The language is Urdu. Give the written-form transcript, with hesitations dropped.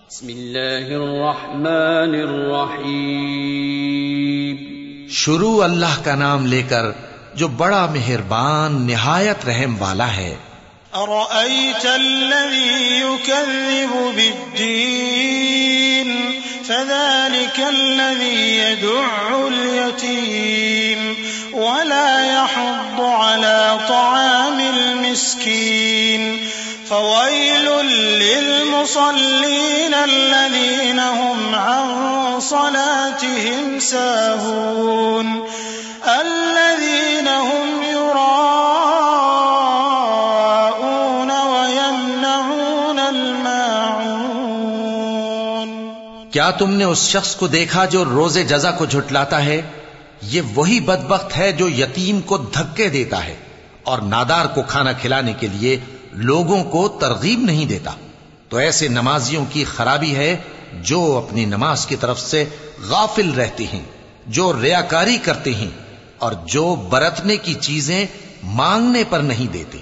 بسم اللہ الرحمن الرحیم. شروع اللہ کا نام لے کر جو بڑا مہربان نہایت رحم والا ہے. أرأيت الذي يكذب بالدين فذلك الذي يدع اليتيم ولا يحض على طعام المسكين فويل للمصلين الذين هم عن صلاتهم ساهون الذين هم يراءون ويمنعون الماعون. کیا تم نے اس شخص کو دیکھا جو روز جزا کو جھٹلاتا ہے؟ یہ وہی بدبخت ہے جو یتیم کو دھکے دیتا ہے اور نادار کو کھانا کھلانے کے لیے لوگوں کو ترغیب نہیں دیتا. تو ایسے نمازیوں کی خرابی ہے جو اپنی نماز کی طرف سے غافل رہتے ہیں، جو ریاکاری کرتے ہیں اور جو برتنے کی چیزیں مانگنے پر نہیں دیتے.